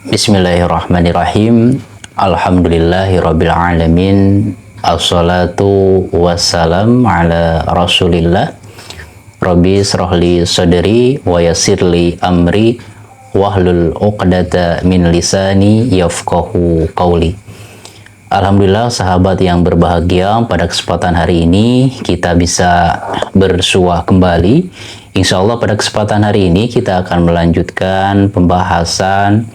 Bismillahirrahmanirrahim. Alhamdulillahirabbil alamin. Assalatu wassalam ala Rasulillah. Rabbi shrahli sadri wa yassirli amri wahlul 'uqdata min lisani yafqahu qawli. Alhamdulillah sahabat yang berbahagia, pada kesempatan hari ini kita bisa bersua kembali. Insya Allah pada kesempatan hari ini kita akan melanjutkan pembahasan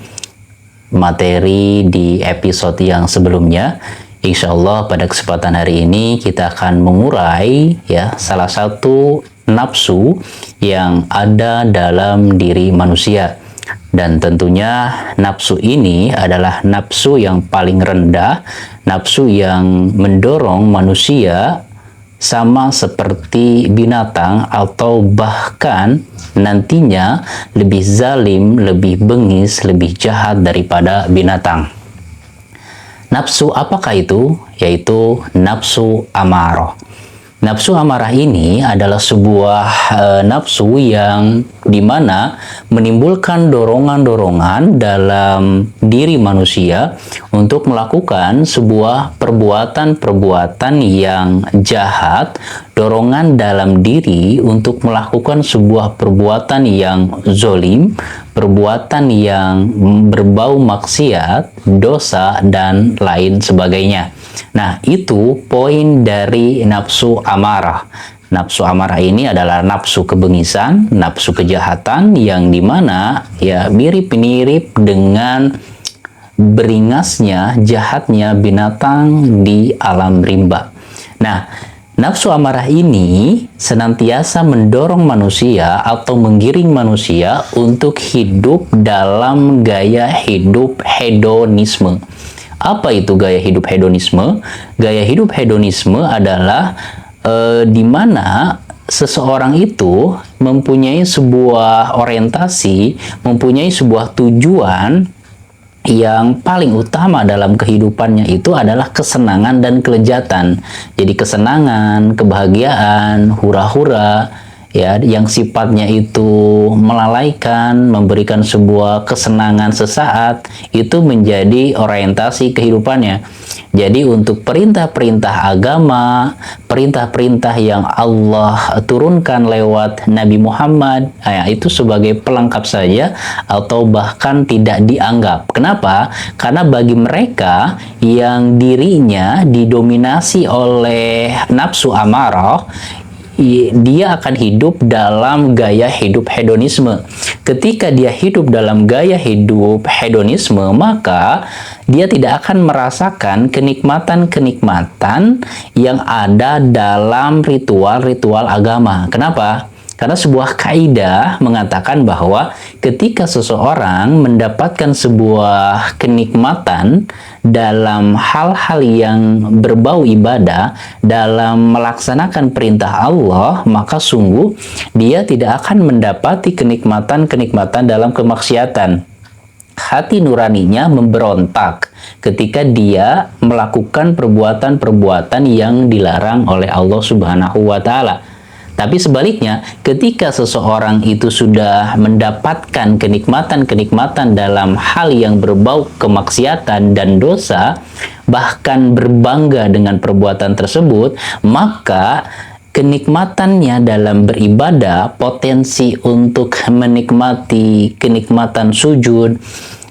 materi di episode yang sebelumnya. Insya Allah pada kesempatan hari ini kita akan mengurai salah satu nafsu yang ada dalam diri manusia. Dan tentunya nafsu ini adalah nafsu yang paling rendah, nafsu yang mendorong manusia sama seperti binatang atau bahkan nantinya lebih zalim, lebih bengis, lebih jahat daripada binatang. Nafsu apakah itu? Yaitu nafsu amarah. Nafsu amarah ini adalah sebuah nafsu yang dimana menimbulkan dorongan-dorongan dalam diri manusia untuk melakukan sebuah perbuatan-perbuatan yang jahat, dorongan dalam diri untuk melakukan sebuah perbuatan yang zolim, perbuatan yang berbau maksiat, dosa, dan lain sebagainya. Nah, itu poin dari nafsu amarah. Nafsu amarah ini adalah nafsu kebengisan, nafsu kejahatan yang dimana mirip-mirip dengan beringasnya, jahatnya binatang di alam rimba. Nah, nafsu amarah ini senantiasa mendorong manusia atau menggiring manusia untuk hidup dalam gaya hidup hedonisme. Apa itu gaya hidup hedonisme? Gaya hidup hedonisme adalah di mana seseorang itu mempunyai sebuah orientasi, mempunyai sebuah tujuan yang paling utama dalam kehidupannya itu adalah kesenangan dan kelezatan. Jadi kesenangan, kebahagiaan, hura-hura, yang sifatnya itu melalaikan, memberikan sebuah kesenangan sesaat, itu menjadi orientasi kehidupannya. Jadi untuk perintah-perintah agama, perintah-perintah yang Allah turunkan lewat Nabi Muhammad, itu sebagai pelengkap saja atau bahkan tidak dianggap. Kenapa? Karena bagi mereka yang dirinya didominasi oleh nafsu amarah, dia akan hidup dalam gaya hidup hedonisme. Ketika dia hidup dalam gaya hidup hedonisme, maka dia tidak akan merasakan kenikmatan-kenikmatan yang ada dalam ritual-ritual agama. Kenapa? Karena sebuah kaidah mengatakan bahwa ketika seseorang mendapatkan sebuah kenikmatan dalam hal-hal yang berbau ibadah, dalam melaksanakan perintah Allah, maka sungguh dia tidak akan mendapati kenikmatan-kenikmatan dalam kemaksiatan. Hati nuraninya memberontak ketika dia melakukan perbuatan-perbuatan yang dilarang oleh Allah Subhanahu wa Ta'ala. Tapi sebaliknya, ketika seseorang itu sudah mendapatkan kenikmatan-kenikmatan dalam hal yang berbau kemaksiatan dan dosa, bahkan berbangga dengan perbuatan tersebut, maka kenikmatannya dalam beribadah, potensi untuk menikmati kenikmatan sujud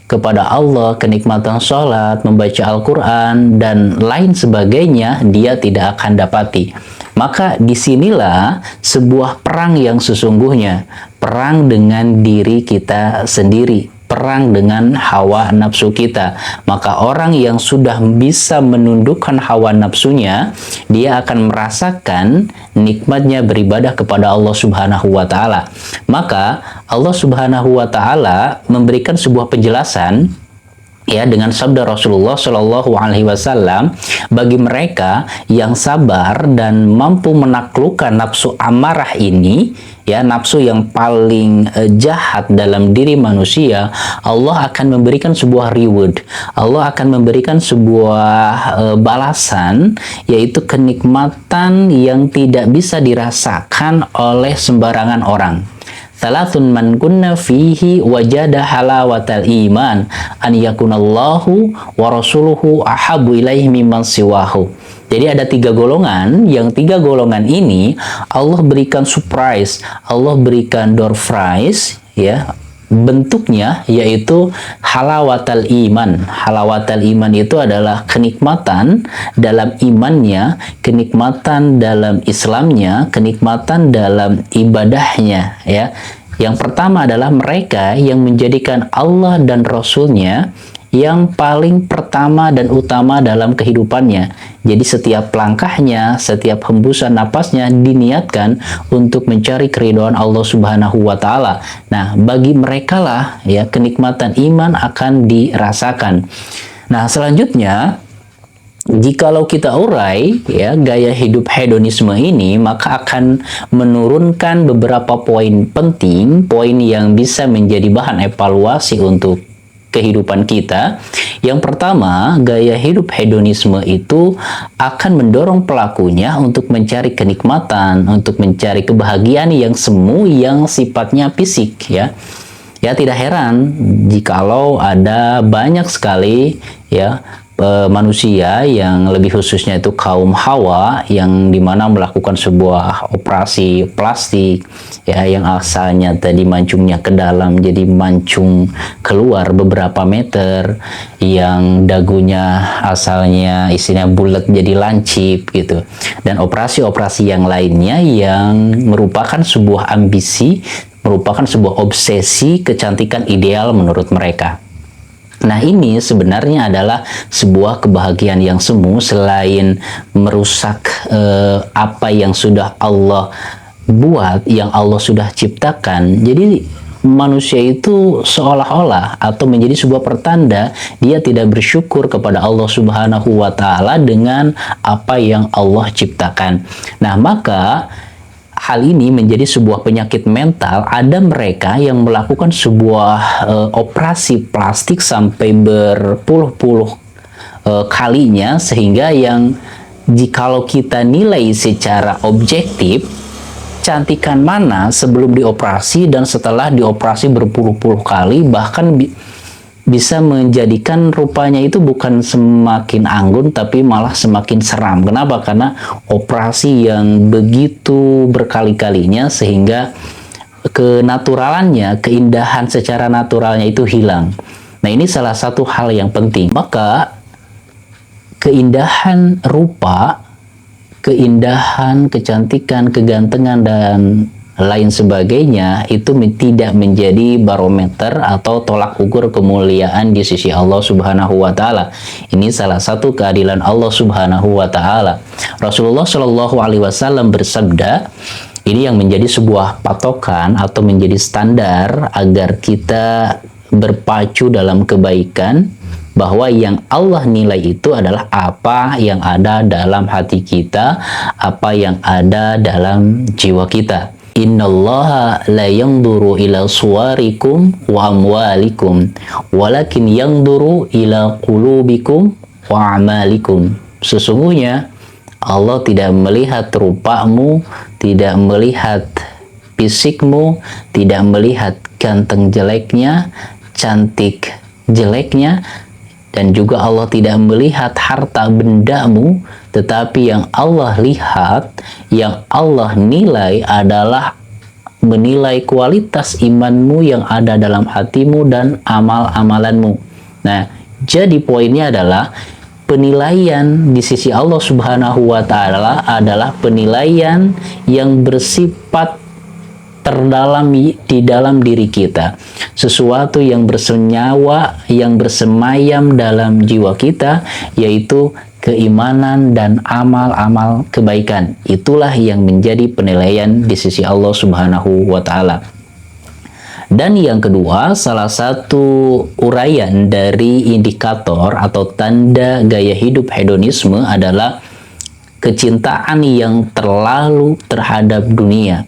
kepada Allah, kenikmatan sholat, membaca Al-Quran, dan lain sebagainya, dia tidak akan dapati. Maka disinilah sebuah perang yang sesungguhnya, perang dengan diri kita sendiri, perang dengan hawa nafsu kita. Maka orang yang sudah bisa menundukkan hawa nafsunya, dia akan merasakan nikmatnya beribadah kepada Allah Subhanahu wa Ta'ala. Maka Allah Subhanahu wa Ta'ala memberikan sebuah penjelasan dengan sabda Rasulullah Shallallahu Alaihi Wasallam, bagi mereka yang sabar dan mampu menaklukkan nafsu amarah ini, nafsu yang paling jahat dalam diri manusia, Allah akan memberikan sebuah reward, Allah akan memberikan sebuah balasan, yaitu kenikmatan yang tidak bisa dirasakan oleh sembarangan orang. Thalathun man kunna fihi wajada halawatal iman an yakunallahu wa rasuluhu ahabu ilaihi mimman siwahu. Jadi ada 3 golongan, yang 3 golongan ini Allah berikan surprise, Allah berikan door prize, ya, bentuknya yaitu halawatal iman. Halawatal iman itu adalah kenikmatan dalam imannya, kenikmatan dalam Islamnya, kenikmatan dalam ibadahnya, ya. Yang pertama adalah mereka yang menjadikan Allah dan Rasulnya yang paling pertama dan utama dalam kehidupannya. Jadi setiap langkahnya, setiap hembusan napasnya diniatkan untuk mencari keridhaan Allah Subhanahu wa taala. Nah, bagi mereka lah ya kenikmatan iman akan dirasakan. Nah, selanjutnya jikalau kita urai ya gaya hidup hedonisme ini, maka akan menurunkan beberapa poin penting, poin yang bisa menjadi bahan evaluasi untuk kehidupan kita. Yang pertama, gaya hidup hedonisme itu akan mendorong pelakunya untuk mencari kenikmatan, untuk mencari kebahagiaan yang semu, yang sifatnya fisik, ya. Ya, tidak heran jikalau ada banyak sekali ya manusia yang lebih khususnya itu kaum Hawa yang dimana melakukan sebuah operasi plastik ya yang asalnya tadi mancungnya ke dalam jadi mancung keluar beberapa meter, yang dagunya asalnya isinya bulat jadi lancip gitu, dan operasi-operasi yang lainnya yang merupakan sebuah ambisi, merupakan sebuah obsesi kecantikan ideal menurut mereka. Nah, ini sebenarnya adalah sebuah kebahagiaan yang semu selain merusak apa yang sudah Allah buat, yang Allah sudah ciptakan. Jadi manusia itu seolah-olah atau menjadi sebuah pertanda dia tidak bersyukur kepada Allah Subhanahu wa taala dengan apa yang Allah ciptakan. Nah, maka hal ini menjadi sebuah penyakit mental. Ada mereka yang melakukan sebuah operasi plastik sampai berpuluh-puluh kalinya, sehingga yang jikalau kita nilai secara objektif, cantikan mana sebelum dioperasi dan setelah dioperasi berpuluh-puluh kali, bahkan bisa menjadikan rupanya itu bukan semakin anggun tapi malah semakin seram. Kenapa? Karena operasi yang begitu berkali-kalinya sehingga kenaturalannya, keindahan secara naturalnya itu hilang. Nah, ini salah satu hal yang penting. Maka keindahan rupa, keindahan, kecantikan, kegantengan dan lain sebagainya itu tidak menjadi barometer atau tolak ukur kemuliaan di sisi Allah Subhanahu wa taala. Ini salah satu keadilan Allah Subhanahu wa taala. Rasulullah Shallallahu alaihi wasallam bersabda, ini yang menjadi sebuah patokan atau menjadi standar agar kita berpacu dalam kebaikan, bahwa yang Allah nilai itu adalah apa yang ada dalam hati kita, apa yang ada dalam jiwa kita. Innallaha la yanzuru ila suwarikum wa amwalikum walakin yanzuru ila qulubikum wa amalikum. Sesungguhnya Allah tidak melihat rupamu, tidak melihat fisikmu, tidak melihat ganteng jeleknya, cantik jeleknya, dan juga Allah tidak melihat harta bendamu, tetapi yang Allah lihat, yang Allah nilai adalah menilai kualitas imanmu yang ada dalam hatimu dan amal-amalanmu. Nah, jadi poinnya adalah penilaian di sisi Allah Subhanahu wa taala adalah penilaian yang bersifat terdalam di dalam diri kita, sesuatu yang bersenyawa, yang bersemayam dalam jiwa kita, yaitu keimanan dan amal-amal kebaikan. Itulah yang menjadi penilaian di sisi Allah Subhanahu wa taala. Dan yang kedua, salah satu uraian dari indikator atau tanda gaya hidup hedonisme adalah kecintaan yang terlalu terhadap dunia.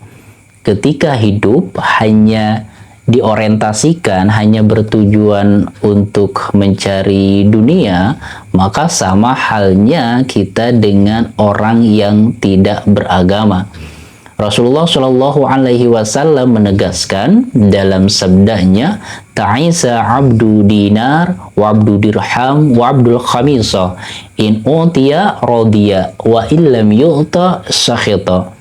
Ketika hidup hanya diorientasikan, hanya bertujuan untuk mencari dunia, maka sama halnya kita dengan orang yang tidak beragama. Rasulullah Shallallahu Alaihi Wasallam menegaskan dalam sabdanya, "Ta'isa abdu dinar, wa abdu dirham, wa abdul khamisah, in utiya rodiya, wa illam yu'ta sakhita."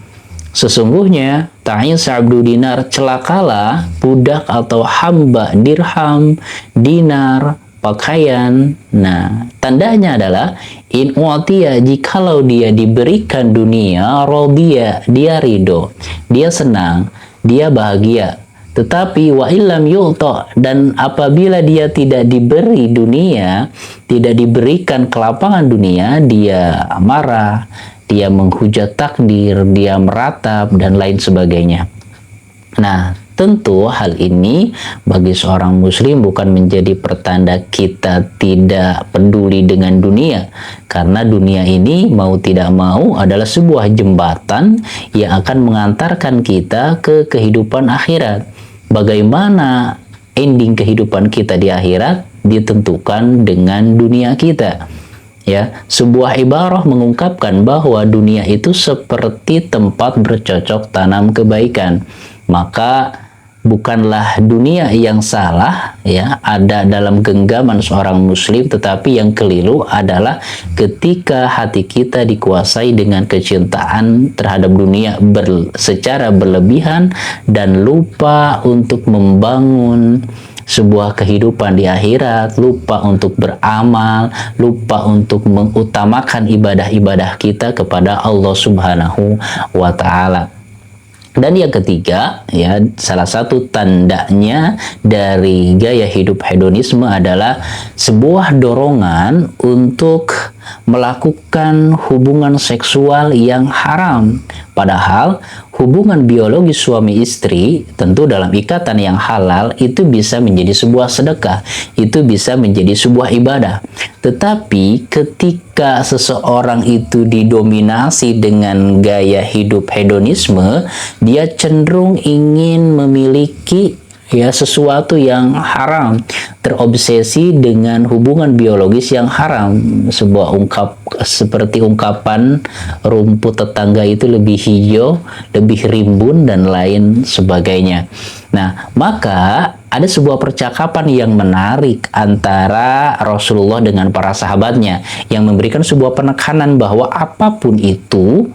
Sesungguhnya ta'isa abdu dinar, celakalah budak atau hamba dirham, dinar, pakaian. Nah, tandanya adalah in u'tiya, jikalau dia diberikan dunia, rodiya, dia ridho, dia senang, dia bahagia. Tetapi wa illam yu'ta, dan apabila dia tidak diberi dunia, tidak diberikan kelapangan dunia, dia marah, dia menghujat takdir, dia meratap, dan lain sebagainya. Nah, tentu hal ini bagi seorang muslim bukan menjadi pertanda kita tidak peduli dengan dunia, karena dunia ini mau tidak mau adalah sebuah jembatan yang akan mengantarkan kita ke kehidupan akhirat. Bagaimana ending kehidupan kita di akhirat ditentukan dengan dunia kita. Ya, sebuah ibarah mengungkapkan bahwa dunia itu seperti tempat bercocok tanam kebaikan. Maka bukanlah dunia yang salah ya ada dalam genggaman seorang muslim, tetapi yang keliru adalah ketika hati kita dikuasai dengan kecintaan terhadap dunia secara berlebihan dan lupa untuk membangun sebuah kehidupan di akhirat, lupa untuk beramal, lupa untuk mengutamakan ibadah-ibadah kita kepada Allah Subhanahu wa Ta'ala. Dan yang ketiga, ya, salah satu tandanya dari gaya hidup hedonisme adalah sebuah dorongan untuk melakukan hubungan seksual yang haram. Padahal hubungan biologi suami istri tentu dalam ikatan yang halal itu bisa menjadi sebuah sedekah, itu bisa menjadi sebuah ibadah. Tetapi ketika seseorang itu didominasi dengan gaya hidup hedonisme, dia cenderung ingin memiliki ya sesuatu yang haram, terobsesi dengan hubungan biologis yang haram. Sebuah seperti ungkapan rumput tetangga itu lebih hijau, lebih rimbun, dan lain sebagainya. Nah, maka ada sebuah percakapan yang menarik antara Rasulullah dengan para sahabatnya yang memberikan sebuah penekanan bahwa apapun itu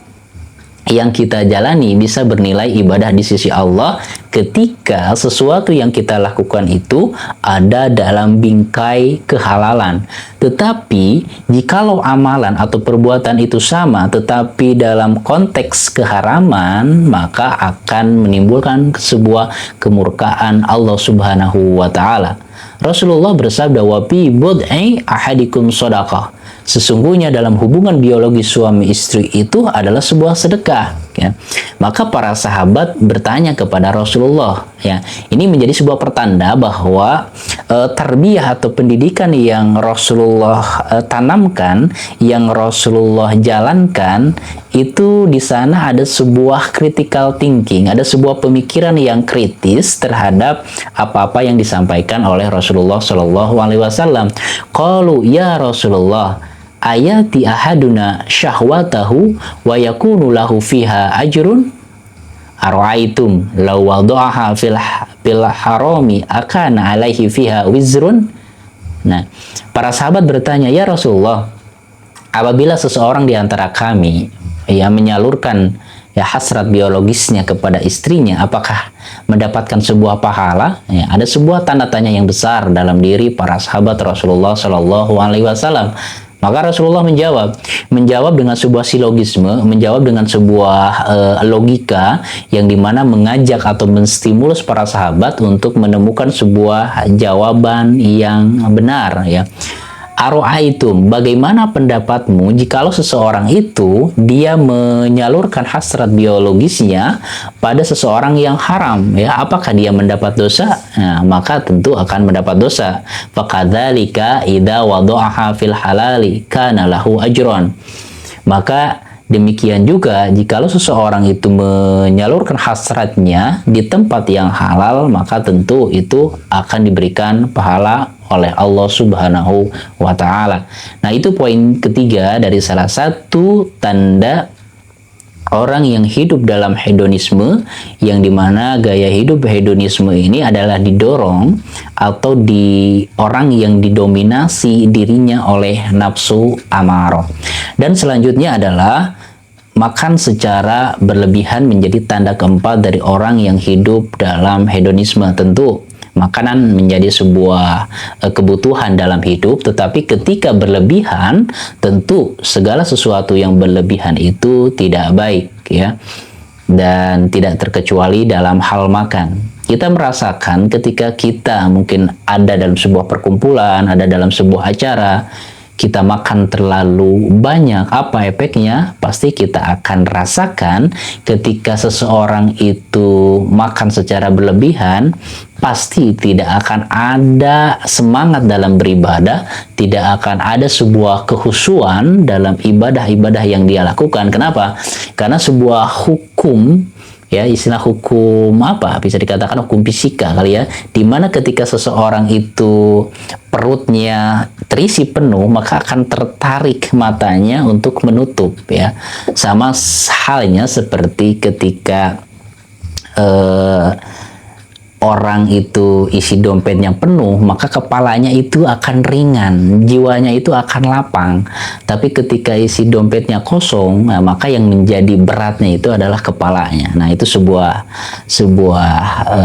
yang kita jalani bisa bernilai ibadah di sisi Allah ketika sesuatu yang kita lakukan itu ada dalam bingkai kehalalan. Tetapi jikalau amalan atau perbuatan itu sama tetapi dalam konteks keharaman, maka akan menimbulkan sebuah kemurkaan Allah Subhanahu wa Ta'ala. Rasulullah bersabda, wa fi bud'i ahadikum shadaqah. Sesungguhnya dalam hubungan biologi suami istri itu adalah sebuah sedekah. Ya. Maka para sahabat bertanya kepada Rasulullah. Ya, ini menjadi sebuah pertanda bahwa tarbiyah atau pendidikan yang Rasulullah tanamkan, yang Rasulullah jalankan, itu di sana ada sebuah critical thinking, ada sebuah pemikiran yang kritis terhadap apa-apa yang disampaikan oleh Rasulullah Shallallahu Alaihi Wasallam. Qalu ya Rasulullah, ayati ahaduna syahwatahu wa yakunu lahu fiha ajrun ara'aitum law wada'aha fil harami akana alaihi fiha wizrun. Nah, para sahabat bertanya, ya Rasulullah, apabila seseorang di antara kami ya menyalurkan ya hasrat biologisnya kepada istrinya, apakah mendapatkan sebuah pahala? Ya, ada sebuah tanda tanya yang besar dalam diri para sahabat Rasulullah Shallallahu Alaihi Wasallam. Maka Rasulullah menjawab dengan sebuah silogisme, menjawab dengan sebuah logika yang dimana mengajak atau menstimulus para sahabat untuk menemukan sebuah jawaban yang benar. Ya. Aro'aitum, bagaimana pendapatmu jikalau seseorang itu dia menyalurkan hasrat biologisnya pada seseorang yang haram, ya, apakah dia mendapat dosa? Nah, maka tentu akan mendapat dosa. Fakadzalika idza wada'aha fil halali kana lahu ajron. Maka demikian juga jikalau seseorang itu menyalurkan hasratnya di tempat yang halal, maka tentu itu akan diberikan pahala oleh Allah Subhanahu wa Ta'ala. Nah, itu poin ketiga dari salah satu tanda orang yang hidup dalam hedonisme, yang dimana gaya hidup hedonisme ini adalah didorong atau di orang yang didominasi dirinya oleh nafsu amarah. Dan selanjutnya adalah makan secara berlebihan menjadi tanda keempat dari orang yang hidup dalam hedonisme. Tentu makanan menjadi sebuah kebutuhan dalam hidup, tetapi ketika berlebihan, tentu segala sesuatu yang berlebihan itu tidak baik, ya. Dan tidak terkecuali dalam hal makan. Kita merasakan ketika kita mungkin ada dalam sebuah perkumpulan, ada dalam sebuah acara, kita makan terlalu banyak, apa efeknya? Pasti kita akan rasakan ketika seseorang itu makan secara berlebihan, pasti tidak akan ada semangat dalam beribadah, tidak akan ada sebuah kehusuan dalam ibadah-ibadah yang dia lakukan. Kenapa? Karena sebuah hukum, ya, istilah hukum apa, bisa dikatakan hukum fisika kali ya, dimana ketika seseorang itu perutnya terisi penuh, maka akan tertarik matanya untuk menutup, ya. Sama halnya seperti ketika orang itu isi dompetnya penuh, maka kepalanya itu akan ringan, jiwanya itu akan lapang. Tapi ketika isi dompetnya kosong, nah, maka yang menjadi beratnya itu adalah kepalanya. Nah, itu sebuah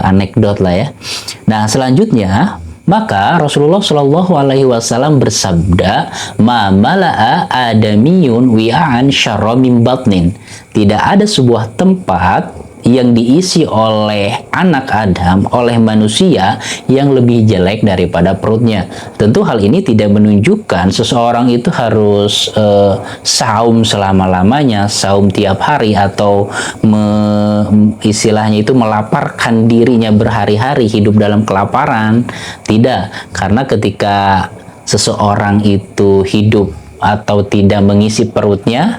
anekdot lah, ya. Nah, selanjutnya, maka Rasulullah Shallallahu Alaihi Wasallam bersabda, "Ma mala'a adamiyun wi'an syarra min batnin." Tidak ada sebuah tempat yang diisi oleh anak Adam, oleh manusia, yang lebih jelek daripada perutnya. Tentu hal ini tidak menunjukkan seseorang itu harus saum selama-lamanya, saum tiap hari, atau istilahnya itu melaparkan dirinya berhari-hari hidup dalam kelaparan. Tidak, karena ketika seseorang itu hidup atau tidak mengisi perutnya,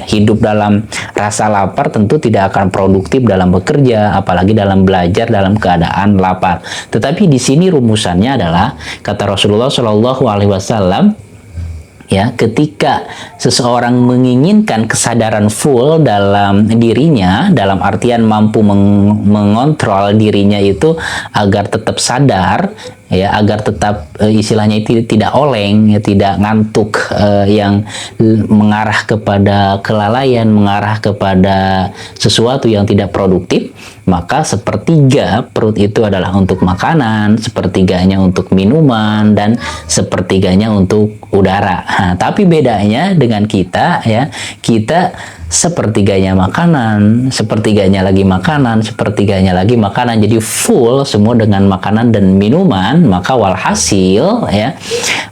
hidup dalam rasa lapar, tentu tidak akan produktif dalam bekerja, apalagi dalam belajar dalam keadaan lapar. Tetapi di sini rumusannya adalah kata Rasulullah Shallallahu Alaihi Wasallam, ya, ketika seseorang menginginkan kesadaran full dalam dirinya, dalam artian mampu mengontrol dirinya itu agar tetap sadar, ya, agar tetap istilahnya itu tidak oleng, ya, tidak ngantuk, yang mengarah kepada kelalaian, mengarah kepada sesuatu yang tidak produktif, maka sepertiga perut itu adalah untuk makanan, sepertiganya untuk minuman, dan sepertiganya untuk udara. Nah, tapi bedanya dengan kita, ya, kita sepertiganya makanan, sepertiganya lagi makanan, sepertiganya lagi makanan, jadi full semua dengan makanan dan minuman. Maka walhasil, ya,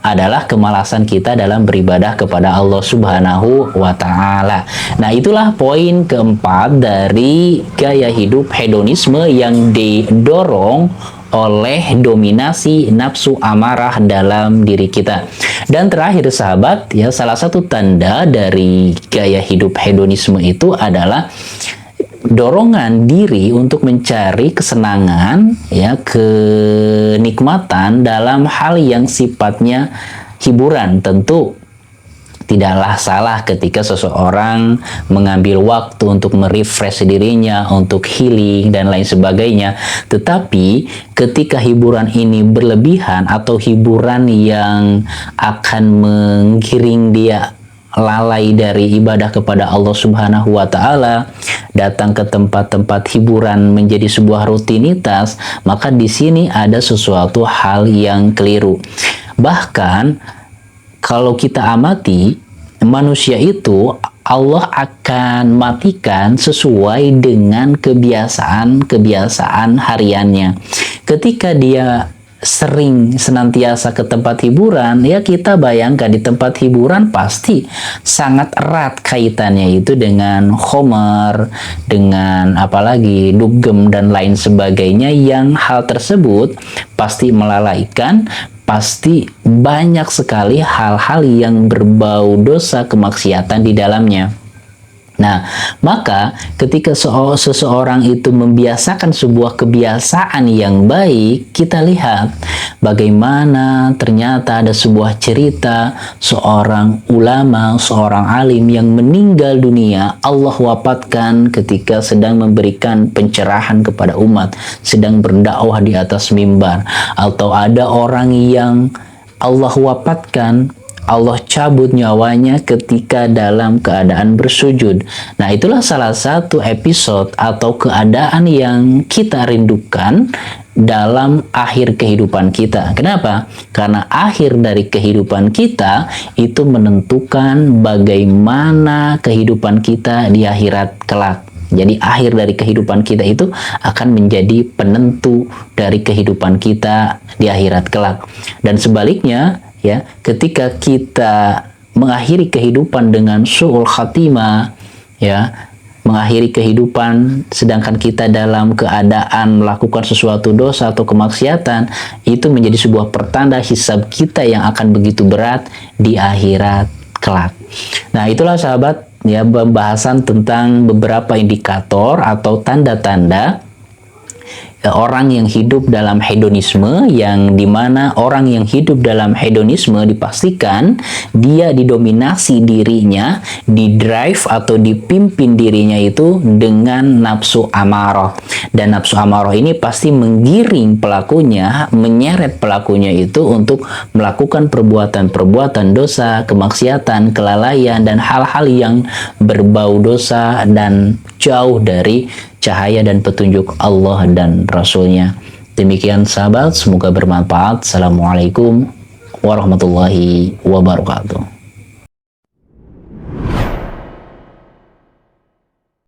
adalah kemalasan kita dalam beribadah kepada Allah Subhanahu wa Ta'ala. Nah, itulah poin keempat dari gaya hidup hedonisme yang didorong oleh dominasi nafsu amarah dalam diri kita. Dan terakhir, sahabat, ya, salah satu tanda dari gaya hidup hedonisme itu adalah dorongan diri untuk mencari kesenangan, ya, kenikmatan dalam hal yang sifatnya hiburan. Tentu tidaklah salah ketika seseorang mengambil waktu untuk merefresh dirinya, untuk healing, dan lain sebagainya. Tetapi ketika hiburan ini berlebihan, atau hiburan yang akan menggiring dia lalai dari ibadah kepada Allah Subhanahu wa Ta'ala, datang ke tempat-tempat hiburan menjadi sebuah rutinitas, maka di sini ada sesuatu hal yang keliru. Bahkan kalau kita amati, manusia itu Allah akan matikan sesuai dengan kebiasaan hariannya. Ketika dia sering senantiasa ke tempat hiburan, ya, kita bayangkan di tempat hiburan pasti sangat erat kaitannya itu dengan khomer, dengan apalagi dugem dan lain sebagainya, yang hal tersebut pasti melalaikan, pasti banyak sekali hal-hal yang berbau dosa kemaksiatan di dalamnya. Nah, maka ketika seseorang itu membiasakan sebuah kebiasaan yang baik, kita lihat bagaimana ternyata ada sebuah cerita seorang ulama, seorang alim yang meninggal dunia, Allah wafatkan ketika sedang memberikan pencerahan kepada umat, sedang berdakwah di atas mimbar. Atau ada orang yang Allah wafatkan, Allah cabut nyawanya ketika dalam keadaan bersujud. Nah, itulah salah satu episode atau keadaan yang kita rindukan dalam akhir kehidupan kita. Kenapa? Karena akhir dari kehidupan kita itu menentukan bagaimana kehidupan kita di akhirat kelak. Jadi akhir dari kehidupan kita itu akan menjadi penentu dari kehidupan kita di akhirat kelak. Dan sebaliknya, ya, ketika kita mengakhiri kehidupan dengan su'ul khatimah, ya, mengakhiri kehidupan sedangkan kita dalam keadaan melakukan sesuatu dosa atau kemaksiatan, itu menjadi sebuah pertanda hisab kita yang akan begitu berat di akhirat kelak. Nah, itulah sahabat, ya, pembahasan tentang beberapa indikator atau tanda-tanda orang yang hidup dalam hedonisme, yang dimana orang yang hidup dalam hedonisme dipastikan dia didominasi dirinya, didrive atau dipimpin dirinya itu dengan nafsu amarah. Dan nafsu amarah ini pasti menggiring pelakunya, menyeret pelakunya itu untuk melakukan perbuatan-perbuatan dosa, kemaksiatan, kelalaian, dan hal-hal yang berbau dosa dan jauh dari cahaya dan petunjuk Allah dan Rasul-Nya. Demikian sahabat, semoga bermanfaat. Assalamualaikum warahmatullahi wabarakatuh.